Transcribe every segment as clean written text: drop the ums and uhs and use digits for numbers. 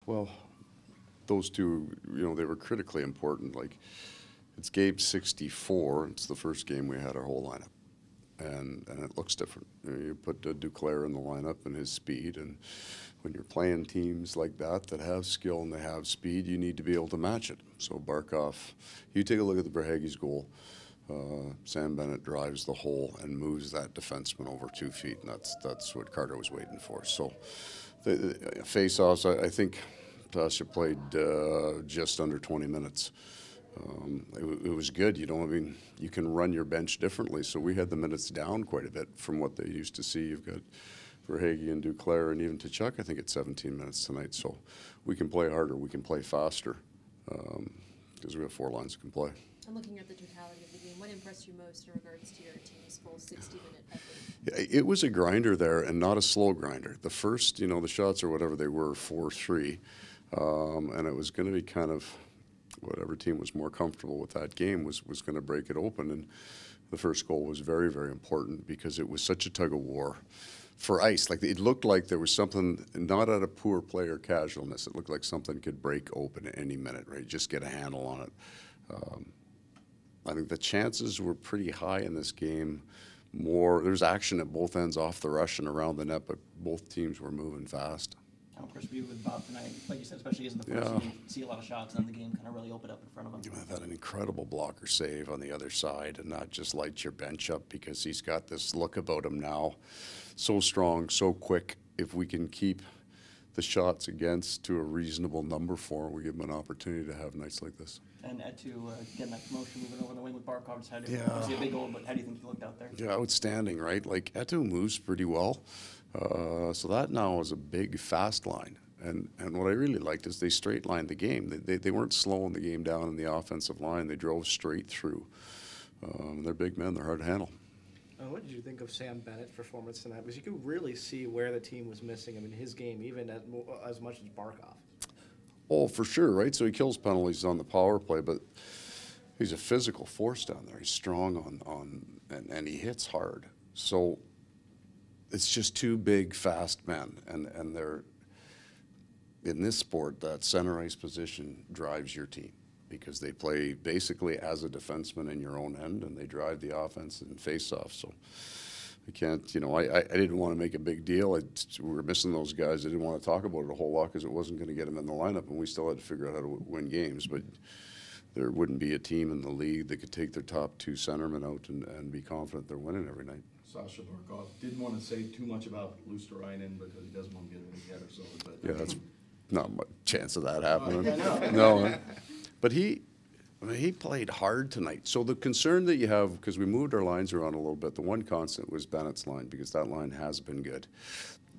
Well, those two, you know, they were critically important. Like, it's game 64. It's the first game we had our whole lineup. And it looks different. You put Duclair in the lineup and his speed, and when you're playing teams like that have skill and they have speed, you need to be able to match it. So Barkov, you take a look at the Verhaeghe's goal. Sam Bennett drives the hole and moves that defenseman over 2 feet, and that's what Carter was waiting for. So the face-offs, I think Sasha played just under 20 minutes. It was good, you know. I mean, you can run your bench differently. So we had the minutes down quite a bit from what they used to see. You've got Verhaeghe and Duclair and even Tkachuk, I think, at 17 minutes tonight. So we can play harder, we can play faster, because we have 4 lines that can play. I'm looking at the totality of the game. What impressed you most in regards to your team's full 60-minute effort? Yeah, it was a grinder there, and not a slow grinder. The first, you know, the shots or whatever they were, 4-3, and it was going to be kind of whatever team was more comfortable with that game was going to break it open. And the first goal was very, very important because it was such a tug of war for ice. Like, it looked like there was something, not out of poor player casualness. It looked like something could break open at any minute, right? Just get a handle on it. I think the chances were pretty high in this game. There's action at both ends, off the rush and around the net, but both teams were moving fast. How impressed were you with Bob tonight? Like you said, especially as in the first, you didn't see a lot of shots, and then the game kind of really opened up in front of him. I've had an incredible blocker save on the other side, and not just light your bench up, because he's got this look about him now. So strong, so quick. If we can keep the shots against to a reasonable number for him, we give him an opportunity to have nights like this. And Eetu getting that promotion, moving over the wing with Barkov, just Yeah. a big goal, but how do you think he looked out there? Yeah, outstanding, right? Like, Eetu moves pretty well. So that now is a big, fast line. And what I really liked is they straight lined the game. They weren't slowing the game down in the offensive line. They drove straight through. They're big men. They're hard to handle. What did you think of Sam Bennett's performance tonight? Because you could really see where the team was missing him in his game, even as much as Barkov. Oh, for sure, right? So he kills penalties on the power play, but he's a physical force down there. He's strong and he hits hard. So it's just 2 big, fast men, and they're in this sport, that center ice position drives your team, because they play basically as a defenseman in your own end, and they drive the offense and face off. So I can't, you know, I didn't want to make a big deal. We were missing those guys. I didn't want to talk about it a whole lot because it wasn't going to get them in the lineup, and we still had to figure out how to win games. But there wouldn't be a team in the league that could take their top 2 centermen out and be confident they're winning every night. Sasha Barkov didn't want to say too much about Luostarinen because he doesn't want to get it together. So, but yeah, that's not much chance of that happening. No. No, but he played hard tonight. So the concern that you have, because we moved our lines around a little bit, the one constant was Bennett's line, because that line has been good.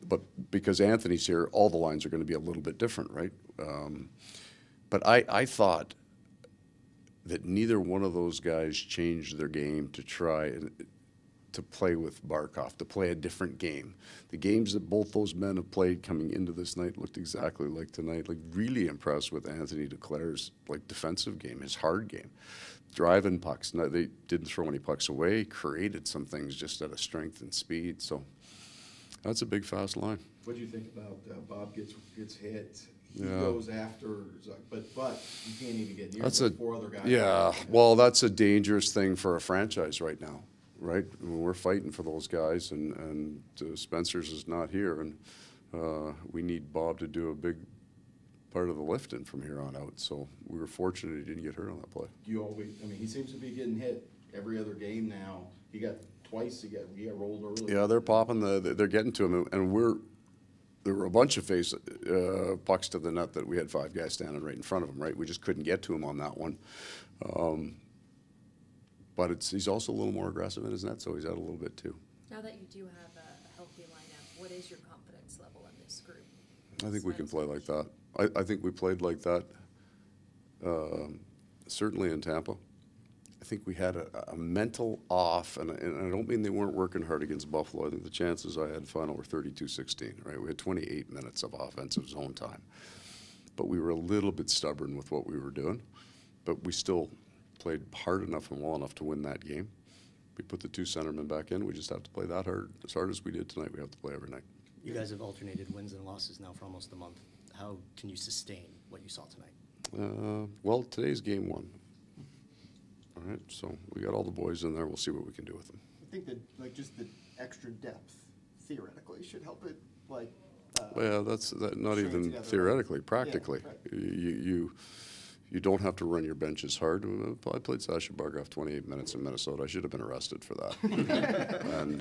But because Anthony's here, all the lines are going to be a little bit different, right? But I thought that neither one of those guys changed their game to try to play with Barkov, to play a different game. The games that both those men have played coming into this night looked exactly like tonight. Like, really impressed with Anthony Duclair's defensive game, his hard game. Driving pucks. No, they didn't throw any pucks away, created some things just out of strength and speed. So that's a big, fast line. What do you think about Bob gets hit? He Yeah. goes after, but you can't even get near. That's the 4 other guys. Yeah, well, that's a dangerous thing for a franchise right now, right? I mean, we're fighting for those guys, and Spencer's is not here, and we need Bob to do a big part of the lifting from here on out. So we were fortunate he didn't get hurt on that play. He seems to be getting hit every other game now. He got twice. He got rolled early. Yeah, they're popping they're getting to him, and there were a bunch of pucks to the net that we had 5 guys standing right in front of him, right? We just couldn't get to him on that one. But he's also a little more aggressive in his net, so he's out a little bit too. Now that you do have a healthy lineup, what is your confidence level in this group? I think we can play like that. I think we played like that certainly in Tampa. I think we had a mental off, and I don't mean they weren't working hard against Buffalo. I think the chances I had final were 32-16, right? We had 28 minutes of offensive zone time. But we were a little bit stubborn with what we were doing, but we still played hard enough and well enough to win that game. We put the 2 centermen back in. We just have to play that hard. As hard as we did tonight, we have to play every night. You guys have alternated wins and losses now for almost a month. how can you sustain what you saw tonight? Well, today's game 1. All right, so we got all the boys in there. We'll see what we can do with them. I think that like just the extra depth theoretically should help it. Like, Well, that's not string even together, theoretically, right? practically. Yeah, right. You don't have to run your benches hard. I played Sasha Barkov 28 minutes in Minnesota. I should have been arrested for that. And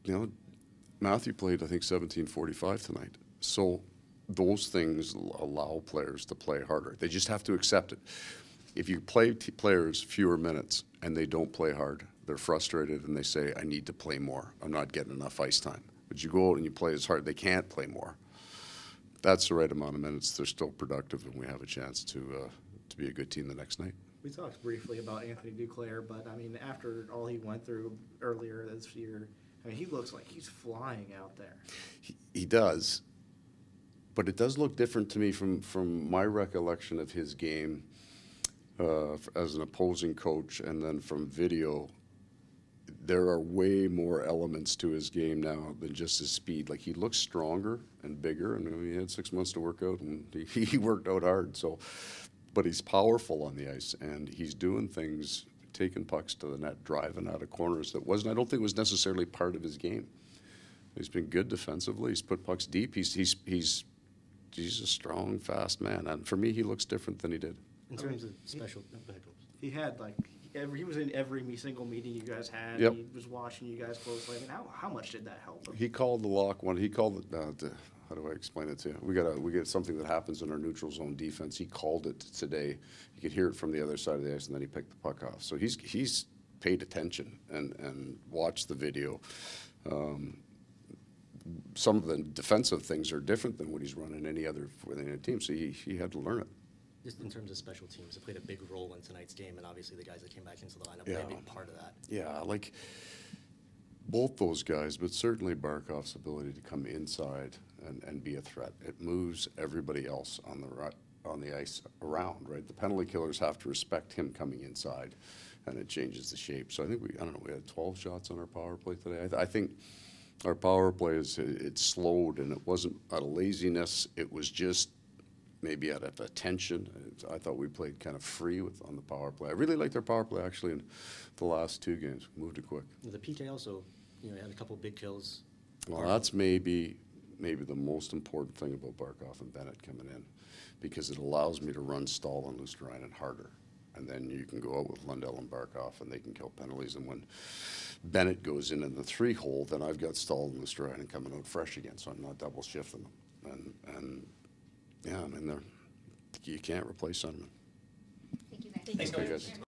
you know, Matthew played I think 17:45 tonight. So those things allow players to play harder. They just have to accept it. If you play players fewer minutes and they don't play hard, they're frustrated and they say, I need to play more. I'm not getting enough ice time. But you go out and you play as hard, they can't play more. That's the right amount of minutes. They're still productive and we have a chance to be a good team the next night. We talked briefly about Anthony Duclair, but I mean, after all he went through earlier this year, I mean, he looks like he's flying out there. He does. But it does look different to me from my recollection of his game as an opposing coach and then from video. There are way more elements to his game now than just his speed. Like, he looks stronger and bigger, and he had 6 months to work out, and he worked out hard. So, but he's powerful on the ice, and he's doing things, taking pucks to the net, driving out of corners that I don't think was necessarily part of his game. He's been good defensively. He's put pucks deep. He's a strong, fast man, and for me, he looks different than he did. In terms of special, He had like he was in every single meeting you guys had. Yep. He was watching you guys closely. I mean, how much did that help him? He called the lock one. He called it. How do I explain it to you? We get something that happens in our neutral zone defense. He called it today. You could hear it from the other side of the ice, and then he picked the puck off. So he's paid attention and watched the video. Some of the defensive things are different than what he's running any other within a team. So he had to learn it. just in terms of special teams, it played a big role in tonight's game, and obviously the guys that came back into the lineup played a big part of that. Yeah, like both those guys, but certainly Barkov's ability to come inside and be a threat. It moves everybody else on the ice around, right? The penalty killers have to respect him coming inside, and it changes the shape. So I think we had 12 shots on our power play today. I think our power play it slowed, and it wasn't out of laziness. It was just maybe out of attention. I thought we played kind of free on the power play. I really liked our power play actually in the last two games. We moved it quick. The PK also, had a couple of big kills. Well, that's maybe the most important thing about Barkov and Bennett coming in, because it allows me to run Stahl and Luostarinen harder. And then you can go out with Lundell and Barkov, and they can kill penalties. And when Bennett goes in the 3-hole, then I've got Stahl and Luostarinen coming out fresh again, so I'm not double shifting them. And yeah, I mean, you can't replace Sunderland. Thank you, guys. Thanks, Okay, guys. guys.